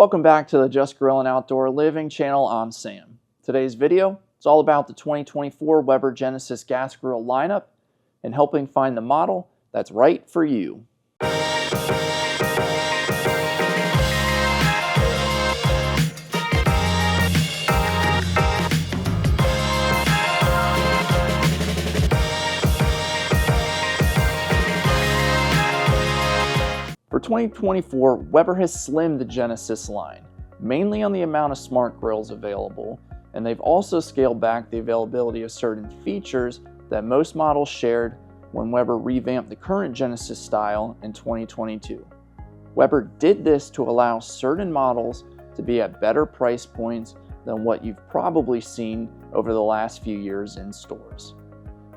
Welcome back to the Just Grillin Outdoor Living channel. I'm Sam. Today's video is all about the 2024 Weber Genesis gas grill lineup and helping find the model that's right for you. For 2024, Weber has slimmed the Genesis line, mainly on the amount of smart grills available, and they've also scaled back the availability of certain features that most models shared when Weber revamped the current Genesis style in 2022. Weber did this to allow certain models to be at better price points than what you've probably seen over the last few years in stores.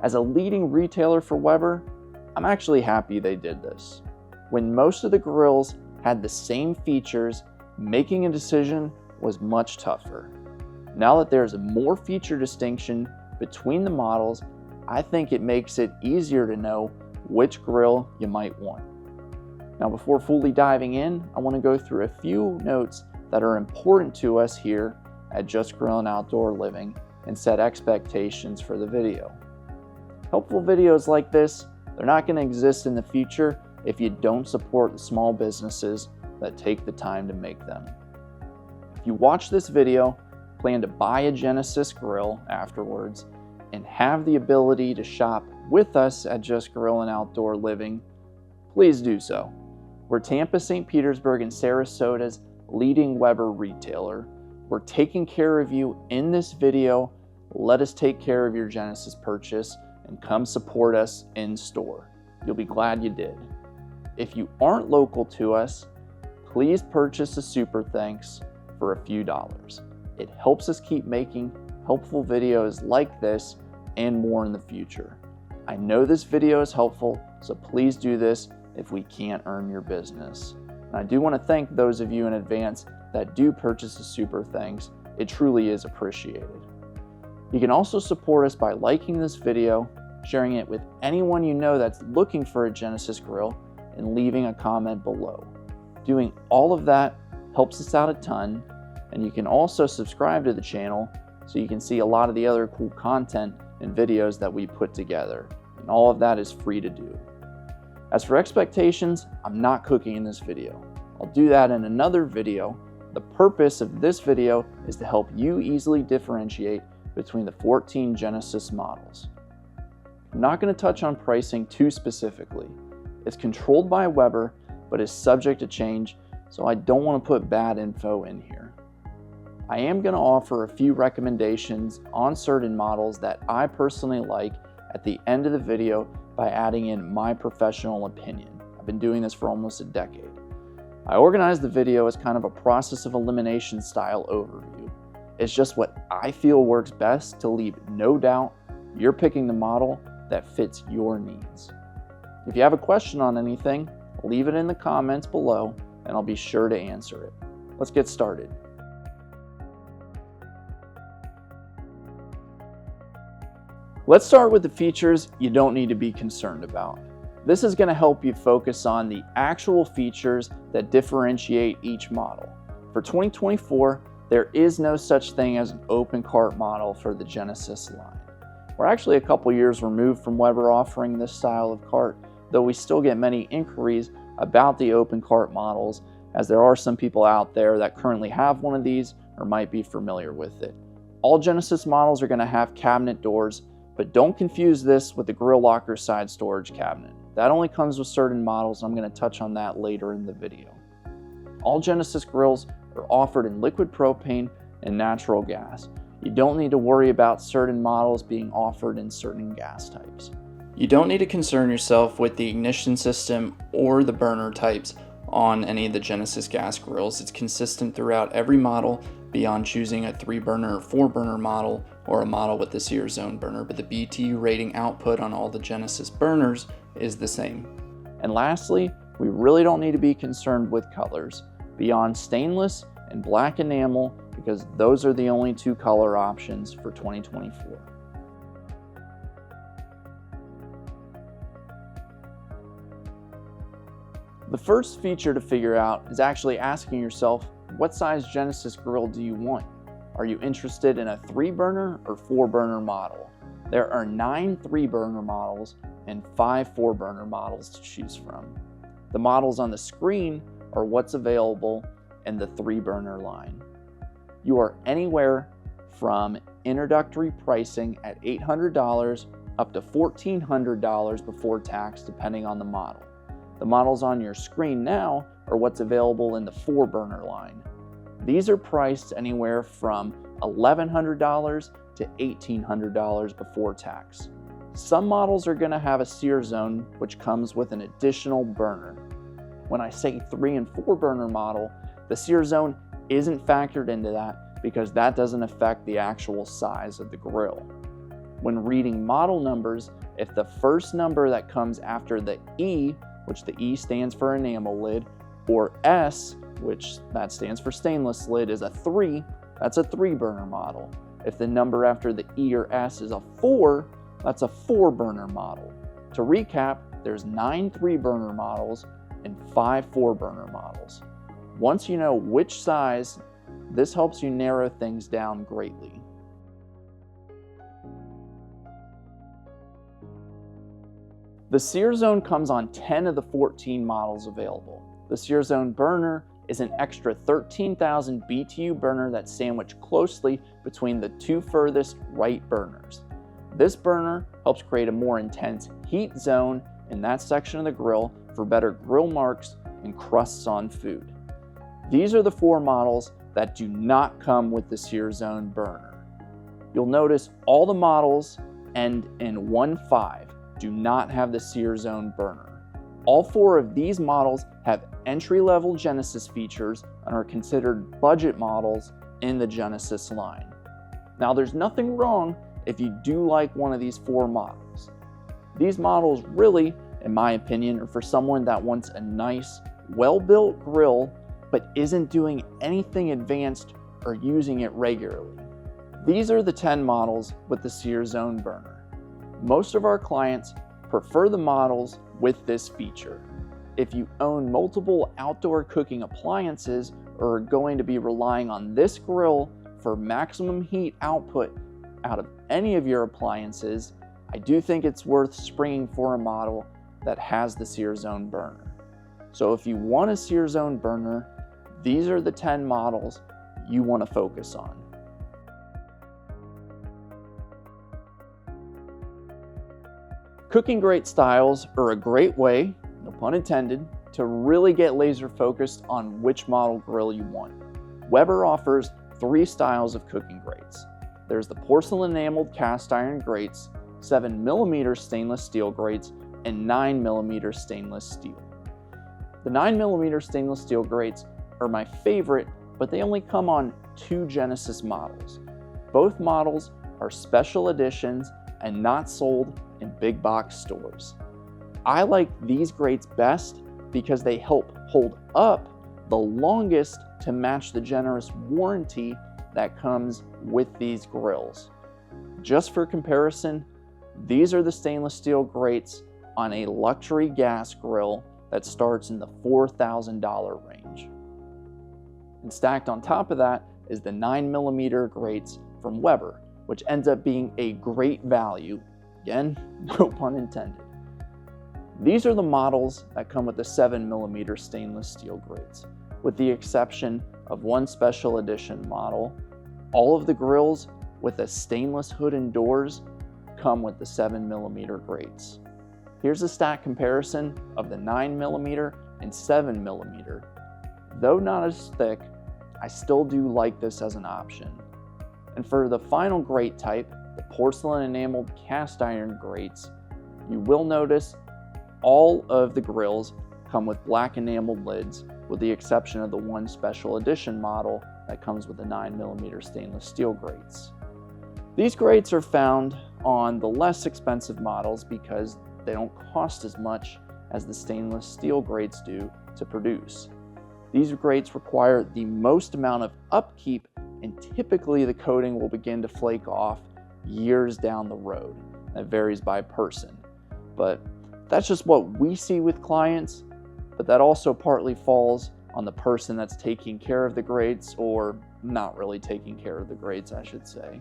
As a leading retailer for Weber, I'm actually happy they did this. When most of the grills had the same features, making a decision was much tougher. Now that there's a more feature distinction between the models, I think it makes it easier to know which grill you might want. Now, before fully diving in, I want to go through a few notes that are important to us here at Just Grillin Outdoor Living and set expectations for the video. Helpful videos like this, they're not going to exist in the future if you don't support the small businesses that take the time to make them. If you watch this video, plan to buy a Genesis grill afterwards, and have the ability to shop with us at Just Grillin Outdoor Living, please do so. We're Tampa, St. Petersburg, and Sarasota's leading Weber retailer. We're taking care of you in this video. Let us take care of your Genesis purchase and come support us in store. You'll be glad you did. If you aren't local to us, please purchase a super thanks for a few dollars. It helps us keep making helpful videos like this and more in the future. I know this video is helpful, so please do this if we can't earn your business. And I do want to thank those of you in advance that do purchase a super thanks. It truly is appreciated. You can also support us by liking this video, sharing it with anyone you know that's looking for a Genesis grill, and leaving a comment below. Doing all of that helps us out a ton, and you can also subscribe to the channel so you can see a lot of the other cool content and videos that we put together, and all of that is free to do. As for expectations, I'm not cooking in this video. I'll do that in another video. The purpose of this video is to help you easily differentiate between the 14 Genesis models. I'm not going to touch on pricing too specifically. It's controlled by Weber, but is subject to change, so I don't want to put bad info in here. I am going to offer a few recommendations on certain models that I personally like at the end of the video by adding in my professional opinion. I've been doing this for almost a decade. I organized the video as kind of a process of elimination style overview. It's just what I feel works best to leave no doubt you're picking the model that fits your needs. If you have a question on anything, leave it in the comments below and I'll be sure to answer it. Let's get started. Let's start with the features you don't need to be concerned about. This is going to help you focus on the actual features that differentiate each model. For 2024, there is no such thing as an open cart model for the Genesis line. We're actually a couple years removed from Weber offering this style of cart, though we still get many inquiries about the open cart models, as there are some people out there that currently have one of these or might be familiar with it. All Genesis models are going to have cabinet doors, but don't confuse this with the grill locker side storage cabinet. That only comes with certain models. I'm going to touch on that later in the video. All Genesis grills are offered in liquid propane and natural gas. You don't need to worry about certain models being offered in certain gas types. You don't need to concern yourself with the ignition system or the burner types on any of the Genesis gas grills. It's consistent throughout every model beyond choosing a 3-burner or 4-burner model or a model with the Sear zone burner, but the BTU rating output on all the Genesis burners is the same. And lastly, we really don't need to be concerned with colors beyond stainless and black enamel, because those are the only two color options for 2024. The first feature to figure out is actually asking yourself, what size Genesis grill do you want? Are you interested in a 3-burner or 4-burner model? There are 9 3-burner models and 5 4-burner models to choose from. The models on the screen are what's available in the 3-burner line. You are anywhere from introductory pricing at $800 up to $1,400 before tax, depending on the model. The models on your screen now are what's available in the 4-burner line. These are priced anywhere from $1,100 to $1,800 before tax. Some models are going to have a sear zone, which comes with an additional burner. When I say 3 and 4 burner model, the sear zone isn't factored into that because that doesn't affect the actual size of the grill. When reading model numbers, if the first number that comes after the E, which the E stands for enamel lid, or S, which that stands for stainless lid, is a 3, that's a 3-burner model. If the number after the E or S is a 4, that's a 4-burner model. To recap, there's 9 3-burner models and 5 4-burner models. Once you know which size, this helps you narrow things down greatly. The sear zone comes on 10 of the 14 models available. The sear zone burner is an extra 13,000 BTU burner that's sandwiched closely between the 2 furthest right burners. This burner helps create a more intense heat zone in that section of the grill for better grill marks and crusts on food. These are the 4 models that do not come with the sear zone burner. You'll notice all the models end in 1.5 do not have the sear zone burner. All 4 of these models have entry-level Genesis features and are considered budget models in the Genesis line. Now, there's nothing wrong if you do like one of these 4 models. These models really, in my opinion, are for someone that wants a nice, well-built grill but isn't doing anything advanced or using it regularly. These are the 10 models with the sear zone burner. Most of our clients prefer the models with this feature. If you own multiple outdoor cooking appliances or are going to be relying on this grill for maximum heat output out of any of your appliances, I do think it's worth springing for a model that has the sear zone burner. So if you want a sear zone burner, these are the 10 models you want to focus on. Cooking grate styles are a great way, no pun intended, to really get laser focused on which model grill you want. Weber offers 3 styles of cooking grates. There's the porcelain enameled cast iron grates, 7mm stainless steel grates, and 9mm stainless steel. The 9mm stainless steel grates are my favorite, but they only come on 2 Genesis models. Both models are special editions and not sold in big box stores. I like these grates best because they help hold up the longest to match the generous warranty that comes with these grills. Just for comparison, these are the stainless steel grates on a luxury gas grill that starts in the $4,000 range. And stacked on top of that is the 9mm grates from Weber, which ends up being a great value. Again, no pun intended. These are the models that come with the 7mm stainless steel grates. With the exception of one special edition model, all of the grills with a stainless hood and doors come with the 7mm grates. Here's a stack comparison of the 9mm and 7mm. Though not as thick, I still do like this as an option. And for the final grate type, the porcelain enameled cast iron grates, you will notice all of the grills come with black enameled lids, with the exception of the one special edition model that comes with the 9mm stainless steel grates. These grates are found on the less expensive models because they don't cost as much as the stainless steel grates do to produce. These grates require the most amount of upkeep, and typically the coating will begin to flake off years down the road. That varies by person, but that's just what we see with clients. but that also partly falls on the person that's taking care of the grates, or not really taking care of the grates, I should say.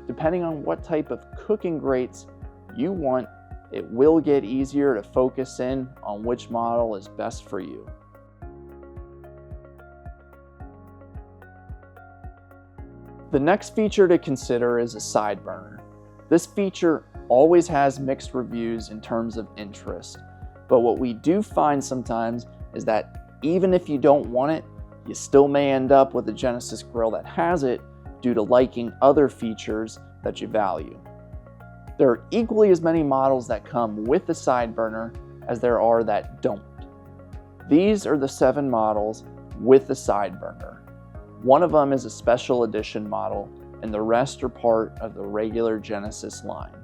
Depending on what type of cooking grates you want, it will get easier to focus in on which model is best for you. The next feature to consider is a side burner. This feature always has mixed reviews in terms of interest, but what we do find sometimes is that even if you don't want it, you still may end up with a Genesis grill that has it due to liking other features that you value. There are equally as many models that come with the side burner as there are that don't. These are the 7 models with the side burner. One of them is a special edition model, and the rest are part of the regular Genesis line.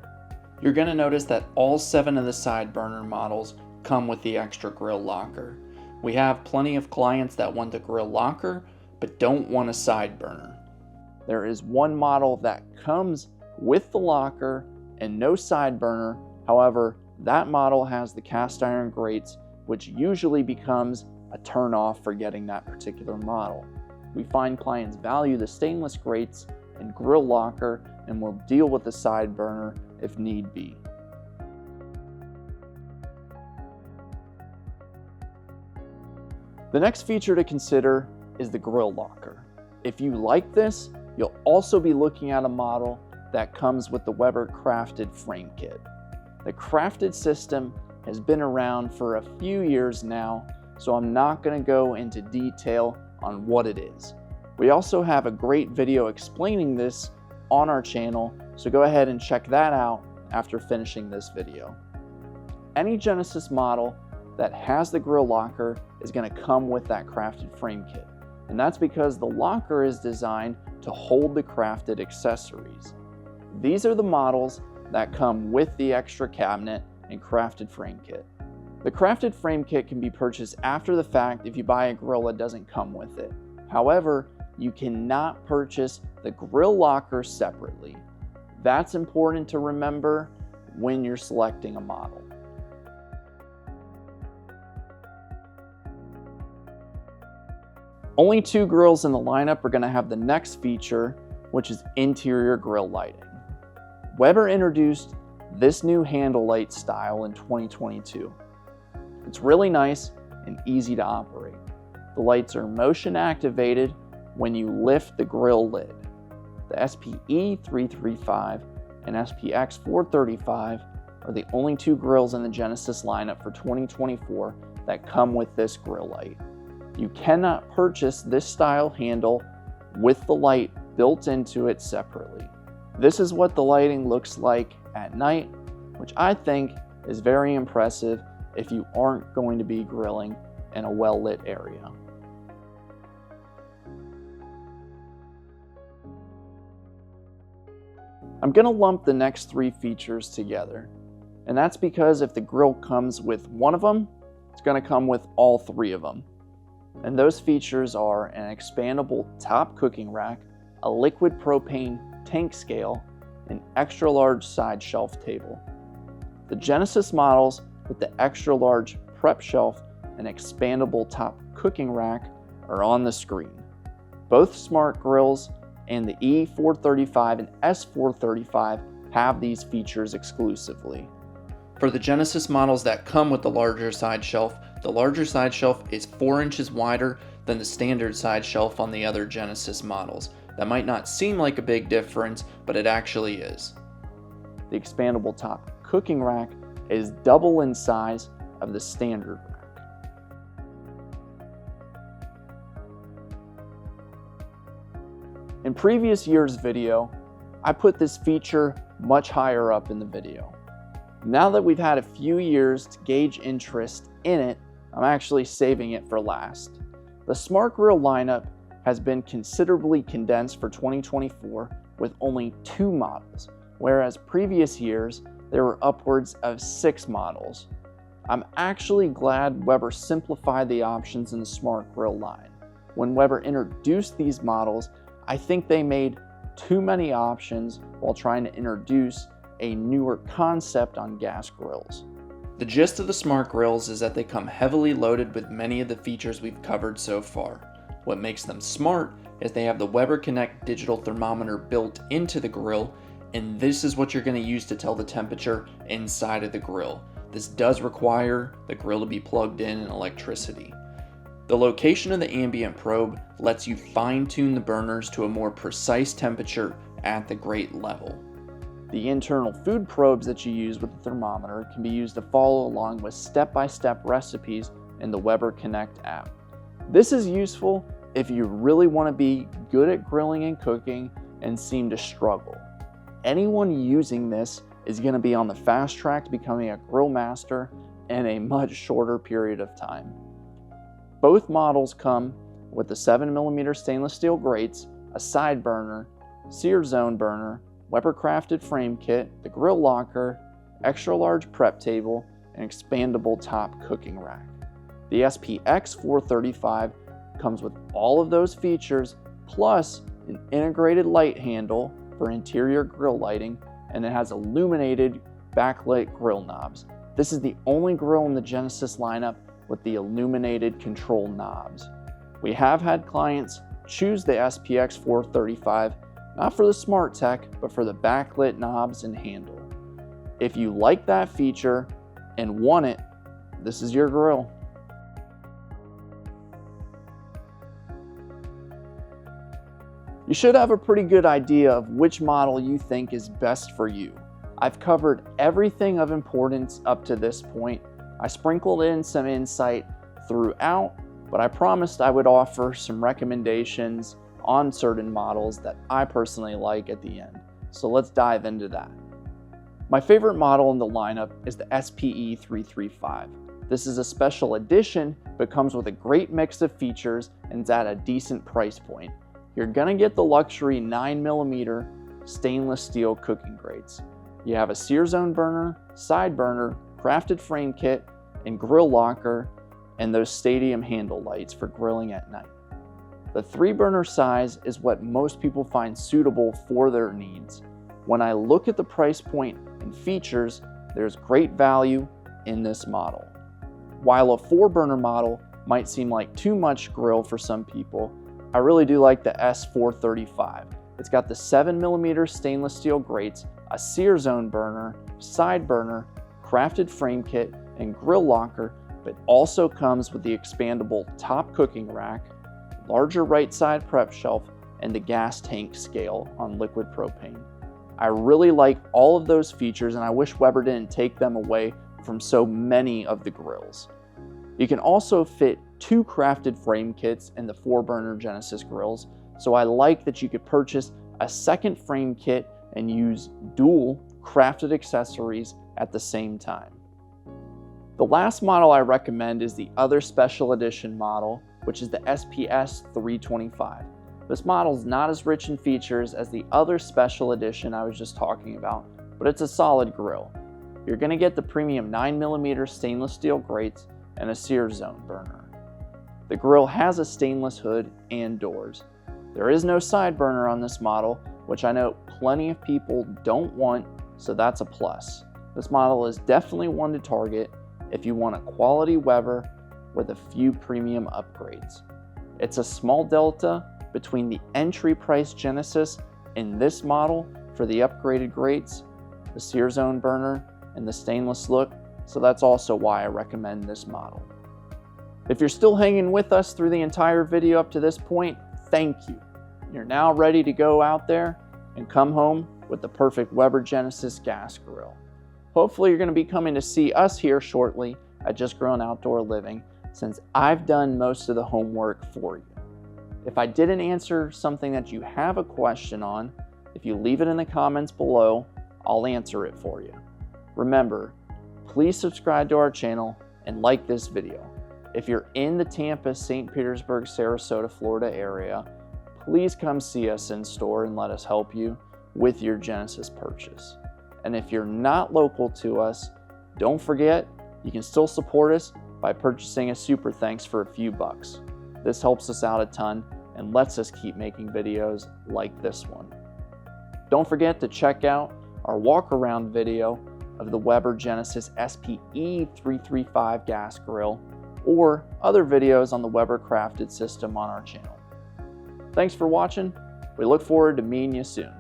You're going to notice that all 7 of the side burner models come with the extra grill locker. We have plenty of clients that want the grill locker but don't want a side burner. There is one model that comes with the locker and no side burner. However, that model has the cast iron grates, which usually becomes a turn off for getting that particular model. We find clients value the stainless grates and grill locker and will deal with the side burner if need be. The next feature to consider is the grill locker. If you like this, you'll also be looking at a model that comes with the Weber crafted frame kit. The crafted system has been around for a few years now, so I'm not going to go into detail on what it is. We also have a great video explaining this on our channel, so go ahead and check that out after finishing this video. Any Genesis model that has the grill locker is going to come with that crafted frame kit, and that's because the locker is designed to hold the crafted accessories. These are the models that come with the extra cabinet and crafted frame kit. The crafted frame kit can be purchased after the fact if you buy a grill that doesn't come with it. However, you cannot purchase the grill locker separately. That's important to remember when you're selecting a model. Only 2 grills in the lineup are going to have the next feature, which is interior grill lighting. Weber introduced this new handle light style in 2022. It's really nice and easy to operate. The lights are motion activated when you lift the grill lid. The SPE 335 and SPX 435 are the only 2 grills in the Genesis lineup for 2024 that come with this grill light. You cannot purchase this style handle with the light built into it separately. This is what the lighting looks like at night, which I think is very impressive if you aren't going to be grilling in a well-lit area. I'm going to lump the next 3 features together, and that's because if the grill comes with one of them, it's going to come with all 3 of them. And those features are an expandable top cooking rack, a liquid propane tank scale, an extra large side shelf table. The Genesis models with the extra large prep shelf and expandable top cooking rack are on the screen. Both smart grills and the E435 and S435 have these features exclusively. For the Genesis models that come with the larger side shelf is 4 inches wider than the standard side shelf on the other Genesis models. That might not seem like a big difference, but it actually is. The expandable top cooking rack is double in size of the standard rack. In previous year's video, I put this feature much higher up in the video. Now that we've had a few years to gauge interest in it, I'm actually saving it for last. The Smart Grill lineup has been considerably condensed for 2024 with only 2 models, whereas previous years there were upwards of 6 models. I'm actually glad Weber simplified the options in the Smart Grill line. When Weber introduced these models, I think they made too many options while trying to introduce a newer concept on gas grills. The gist of the smart grills is that they come heavily loaded with many of the features we've covered so far. What makes them smart is they have the Weber Connect digital thermometer built into the grill, and this is what you're going to use to tell the temperature inside of the grill. This does require the grill to be plugged in and electricity. The location of the ambient probe lets you fine-tune the burners to a more precise temperature at the grate level. The internal food probes that you use with the thermometer can be used to follow along with step-by-step recipes in the Weber Connect app. This is useful if you really want to be good at grilling and cooking and seem to struggle. Anyone using this is going to be on the fast track to becoming a grill master in a much shorter period of time. Both models come with the 7mm stainless steel grates, a side burner, Sear zone burner, Weber crafted frame kit, the grill locker, extra large prep table, and expandable top cooking rack. The SPX 435 comes with all of those features, plus an integrated light handle for interior grill lighting, and it has illuminated backlit grill knobs. This is the only grill in the Genesis lineup with the illuminated control knobs. We have had clients choose the SPX 435 not for the smart tech, but for the backlit knobs and handle. If you like that feature and want it, this is your grill. You should have a pretty good idea of which model you think is best for you. I've covered everything of importance up to this point. I sprinkled in some insight throughout, but I promised I would offer some recommendations on certain models that I personally like at the end. So let's dive into that. My favorite model in the lineup is the SPE 335. This is a special edition, but comes with a great mix of features and is at a decent price point. You're gonna get the luxury 9mm stainless steel cooking grates. You have a Sear zone burner, side burner, crafted frame kit, and grill locker, and those stadium handle lights for grilling at night. The 3-burner size is what most people find suitable for their needs. When I look at the price point and features, there's great value in this model. While a 4-burner model might seem like too much grill for some people, I really do like the S435. It's got the 7mm stainless steel grates, a Sear zone burner, side burner, crafted frame kit, and grill locker, but also comes with the expandable top cooking rack, larger right side prep shelf, and the gas tank scale on liquid propane. I really like all of those features, and I wish Weber didn't take them away from so many of the grills. You can also fit 2 crafted frame kits in the 4-burner Genesis grills, so I like that you could purchase a second frame kit and use dual crafted accessories at the same time. The last model I recommend is the other special edition model, which is the SPS 325. This model is not as rich in features as the other special edition I was just talking about, but it's a solid grill. You're going to get the premium 9mm stainless steel grates and a Sear zone burner. The grill has a stainless hood and doors. There is no side burner on this model, which I know plenty of people don't want, so that's a plus. This model is definitely one to target if you want a quality Weber with a few premium upgrades. It's a small delta between the entry price Genesis and this model for the upgraded grates, the Sear zone burner, and the stainless look, so that's also why I recommend this model. If you're still hanging with us through the entire video up to this point, thank you. You're now ready to go out there and come home with the perfect Weber Genesis gas grill. Hopefully you're going to be coming to see us here shortly at Just Grillin Outdoor Living, since I've done most of the homework for you. If I didn't answer something that you have a question on, if you leave it in the comments below, I'll answer it for you. Remember, please subscribe to our channel and like this video. If you're in the Tampa, St. Petersburg, Sarasota, Florida area, please come see us in store and let us help you with your Genesis purchase. And if you're not local to us, don't forget, you can still support us by purchasing a super thanks for a few bucks. This helps us out a ton and lets us keep making videos like this one. Don't forget to check out our walk around video of the Weber Genesis SPE 335 gas grill, or other videos on the Weber crafted system on our channel. Thanks for watching. We look forward to meeting you soon.